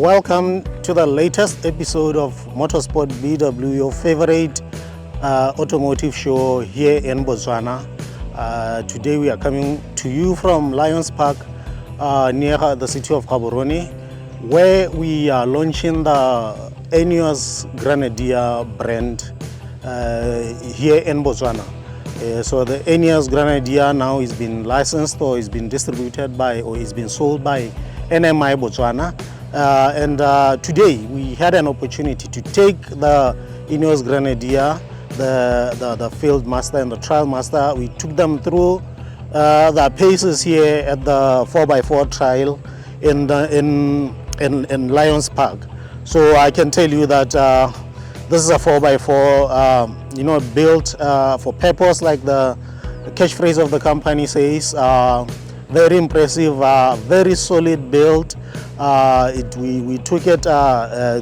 Welcome to the latest episode of Motorsport BW, your favorite automotive show here in Botswana. Today we are coming to you from Lions Park near the city of Gaborone, where we are launching the Ineos Grenadier brand here in Botswana. So the Ineos Grenadier now is been licensed or is been distributed by or is been sold by NMI Botswana. Today we had an opportunity to take the Ineos Grenadier, the field master and the trial master. We took them through the paces here at the 4x4 trial in Lions Park. So I can tell you that this is a 4x4, built for purpose, like the catchphrase of the company says. Very impressive, very solid build. We took it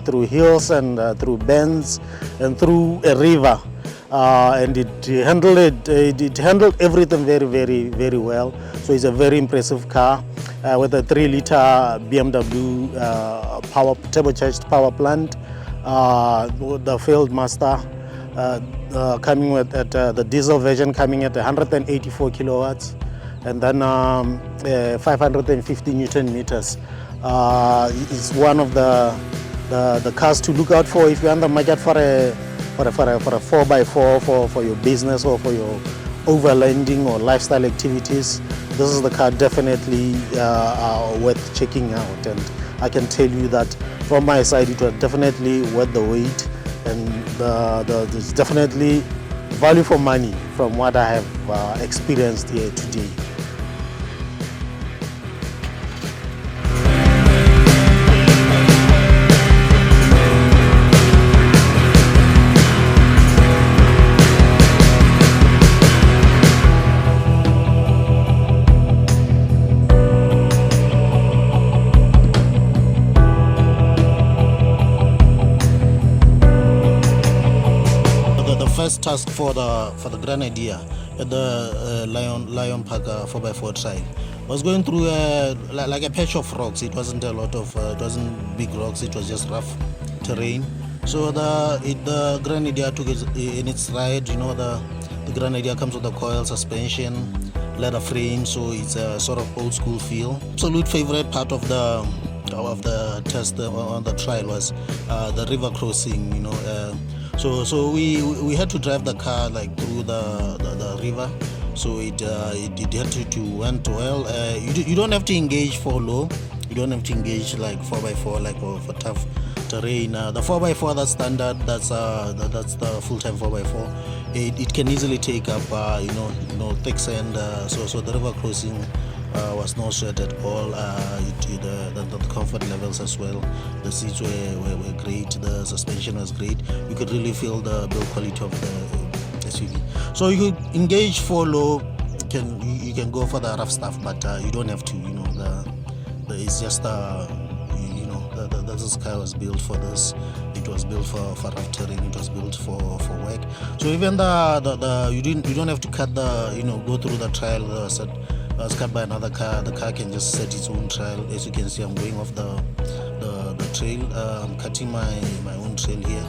through hills and through bends and through a river, and it handled everything very, very, very well. So it's a very impressive car with a 3-liter BMW turbocharged power plant. The Field Master coming with the diesel version coming at 184 kilowatts, and then 550 Newton meters. It's one of the cars to look out for if you're on the market for a 4x4 for your business or for your overlanding or lifestyle activities. This is the car definitely worth checking out, and I can tell you that from my side it was definitely worth the wait, and there's definitely value for money from what I have experienced here today. First task for the Grenadier at the Lion Park 4x4 trial was going through like a patch of rocks. It wasn't a lot of it wasn't big rocks, it was just rough terrain. So the Grenadier took it in its ride. The Grenadier comes with a coil suspension, leather frame, so it's a sort of old school feel. Absolute favorite part of the test on the trial was the river crossing. So we had to drive the car like through the river. So it had to went well. You don't have to engage for low. You don't have to engage like 4x4 like for tough terrain. The 4x4 that's standard. That's the full-time 4x4. It can easily take up thick sand. So the river crossing was no sweat at all. The comfort levels as well. The seats were great. The suspension was great. You could really feel the build quality of the SUV. So you could engage for low. You can go for the rough stuff, but you don't have to. It's just this car was built for this. It was built for rough terrain. It was built for work. So even you don't have to cut go through the trial. I was cut by another car. The car can just set its own trail. As you can see, I'm going off the trail. I'm cutting my own trail here.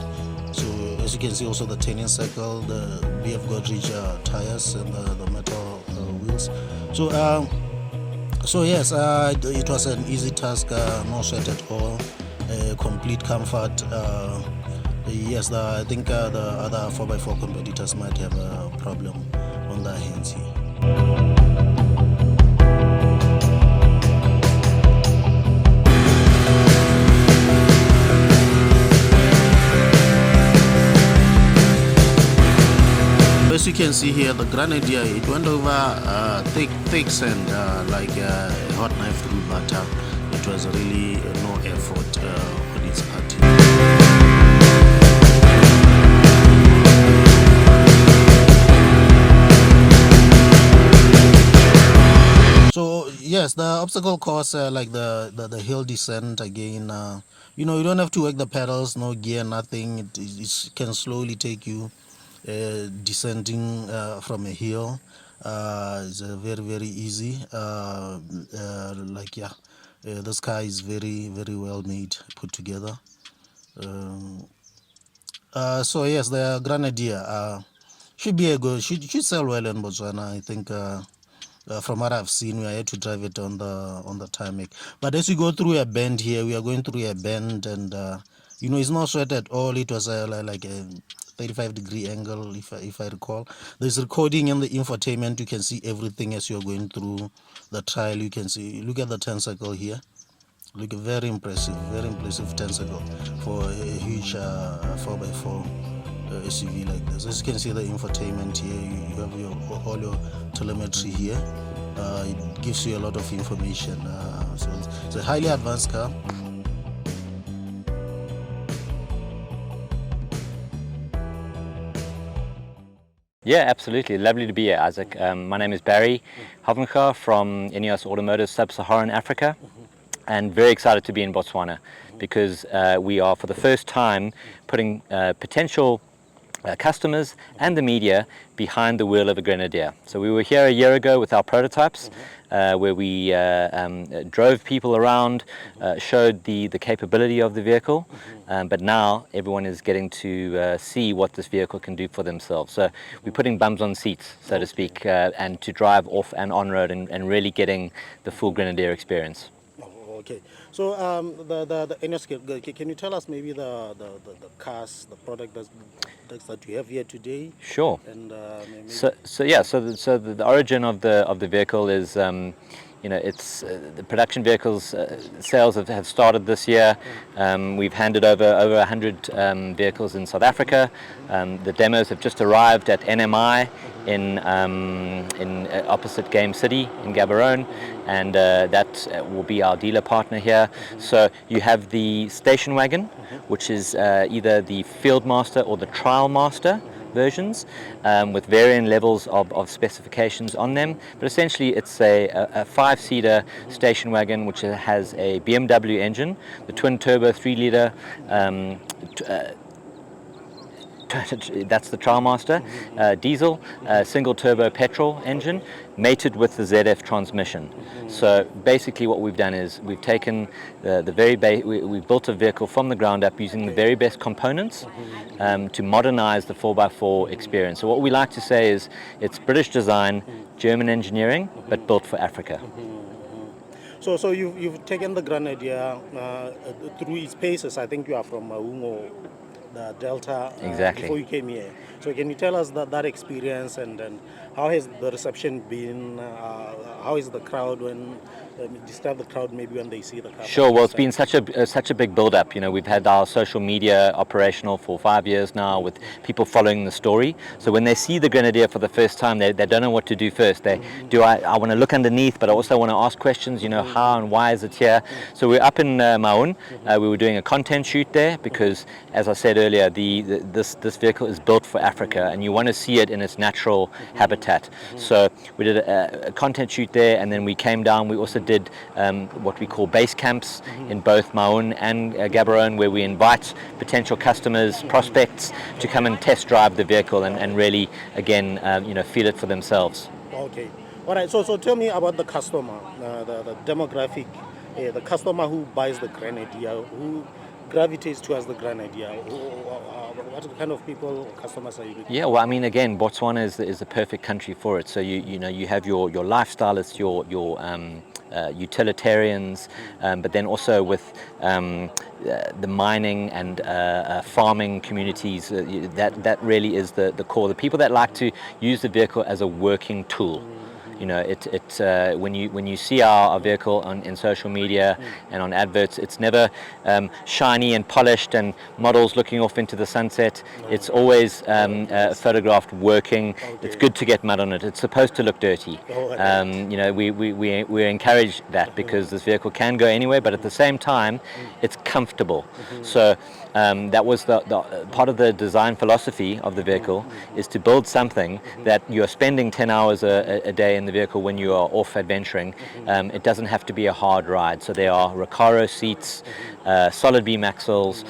So as you can see, also the turning circle, the BF Godrej tires, and the metal wheels. So yes, it was an easy task. No sweat at all. Complete comfort. Yes, I think the other 4x4 competitors might have a problem on their hands here. As you can see here, the Grenadier, it went over thick sand like a hot knife through butter. It was really no effort on its part. So yes, the obstacle course, like the hill descent again. You don't have to work the pedals, no gear, nothing. It can slowly take you descending from a hill. It's very, very easy. This car is very, very well made, put together. So yes, the Grenadier should be a good, should sell well in Botswana. I think from what I've seen, we are here to drive it on the tarmac. But as we go through a bend here, we are going through a bend, and you know, it's not straight at all. It was like a 35-degree angle, if I recall. There's recording in the infotainment. You can see everything as you're going through the trial. You can see. Look at the turn circle here. Look, very impressive turn circle for a huge 4x4 SUV like this. As you can see, the infotainment here, you have all your telemetry here. It gives you a lot of information. So it's a highly advanced car. Yeah, absolutely. Lovely to be here, Isaac. My name is Barry Hovenga from Ineos Automotive Sub-Saharan Africa, and very excited to be in Botswana because we are for the first time putting potential customers and the media behind the wheel of a Grenadier. So we were here a year ago with our prototypes where we drove people around, showed the capability of the vehicle, but now everyone is getting to see what this vehicle can do for themselves. So we're putting bums on seats, so to speak, and to drive off and on road and really getting the full Grenadier experience. Okay, so the Ineos, can you tell us maybe the cars, the product that you have here today? Sure. And maybe So the origin of the vehicle is, you know, it's the production vehicles sales have started this year. We've handed over 100 vehicles in South Africa. The demos have just arrived at NMI in opposite Game City in Gaborone, and that will be our dealer partner here. So you have the station wagon, which is either the Field Master or the Trial Master versions, with varying levels of specifications on them, but essentially it's a 5-seater station wagon which has a BMW engine, the twin turbo 3-litre that's the Trialmaster diesel, single turbo petrol engine mated with the ZF transmission. So basically what we've done is we've taken we've built a vehicle from the ground up using the very best components to modernize the 4x4 experience. So what we like to say is it's British design, German engineering, but built for Africa. So you've taken the Grenadier through its paces. I think you are from Maun, the Delta, Exactly. before you came here. So can you tell us that experience, and how has the reception been? How is the crowd when describe the crowd maybe when they see the car? Sure. Well, it's been such a big build-up. You know, we've had our social media operational for 5 years now, with people following the story. So when they see the Grenadier for the first time, they don't know what to do first. I want to look underneath, but I also want to ask questions. You know, how and why is it here? So we're up in Maun. We were doing a content shoot there because, as I said earlier, this vehicle is built for Africa, and you want to see it in its natural habitat. So we did a content shoot there, and then we came down. We also did what we call base camps in both Maun and Gaborone, where we invite potential customers, prospects, to come and test drive the vehicle and really, again, feel it for themselves. Okay. All right. So tell me about the customer, the demographic, the customer who buys the Grenadier, who gravitates towards the Grenadier. What kind of people, customers are you looking? Yeah, well, I mean, again, Botswana is the perfect country for it. So you have your lifestylists, your utilitarians, but then also with the mining and farming communities. That really is the core. The people that like to use the vehicle as a working tool. You know, when you see our vehicle in social media and on adverts, it's never shiny and polished and models looking off into the sunset. It's always photographed working. It's good to get mud on it. It's supposed to look dirty. We encourage that because this vehicle can go anywhere, but at the same time, it's comfortable. So that was the part of the design philosophy of the vehicle, is to build something that you're spending 10 hours a day in the vehicle when you are off adventuring. It doesn't have to be a hard ride. So there are Recaro seats, solid beam axles.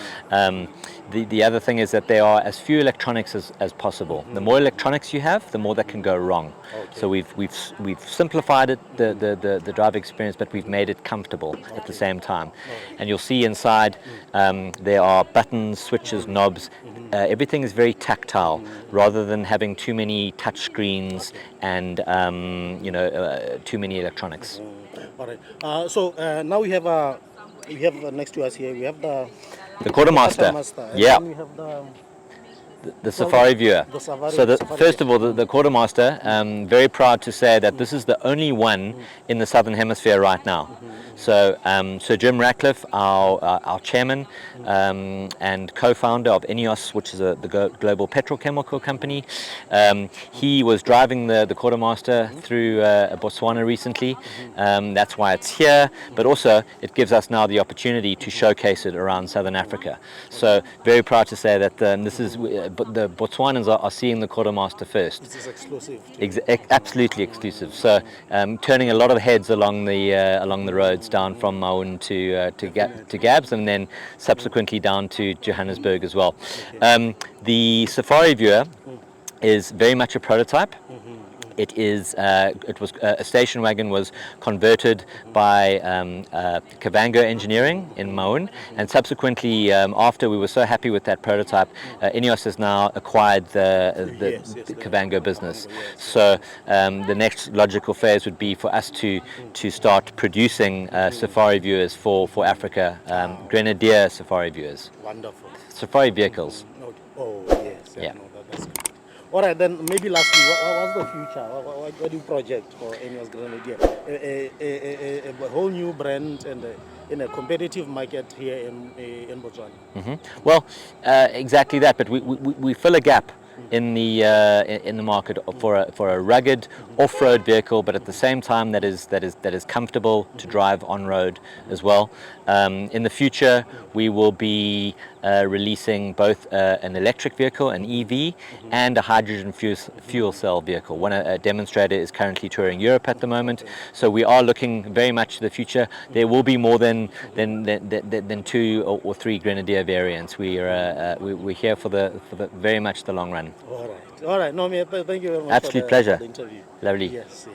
the other thing is that there are as few electronics as possible. The more electronics you have, the more that can go wrong. So we've simplified it, the drive experience, but we've made it comfortable at the same time. And you'll see inside there are buttons, switches, knobs. Everything is very tactile, rather than having too many touch screens and too many electronics. All right. So now we have next to us here. We have the Quartermaster. and Yeah. then we have The Safari Viewer. the Safari. So Safari first of all, the Quartermaster, very proud to say that this is the only one in the Southern Hemisphere right now. So Sir Jim Ratcliffe, our chairman and co-founder of Ineos, which is the global petrochemical company, he was driving the Quartermaster through Botswana recently. That's why it's here, but also it gives us now the opportunity to showcase it around Southern Africa. So very proud to say that this is the Botswanans are seeing the Quartermaster first. This is exclusive. Absolutely exclusive. So turning a lot of heads along the roads down from Maun to Gabs, and then subsequently down to Johannesburg as well. The Safari Viewer is very much a prototype. It was a station wagon was converted by Okavango Engineering in Maun, and subsequently after we were so happy with that prototype, Ineos has now acquired the Okavango business. So the next logical phase would be for us to start producing Safari Viewers for Africa, Grenadier Safari Viewers. Wonderful. Safari vehicles. Oh yes. Yeah. No, that's good. All right, then maybe lastly, what's the future? What do you project for Ineos Grenadier? A whole new brand and in a competitive market here in Botswana. Well, exactly that. But we fill a gap in the market for a rugged off-road vehicle, but at the same time that is comfortable to drive on road as well. In the future, we will be releasing both an electric vehicle, an EV, and a hydrogen fuel cell vehicle. A demonstrator is currently touring Europe at the moment, so we are looking very much to the future. There will be more than 2 or 3 Grenadier variants. We're here for the very much the long run. All right. No, thank you very much. Absolute pleasure. For the interview. Lovely. Yes.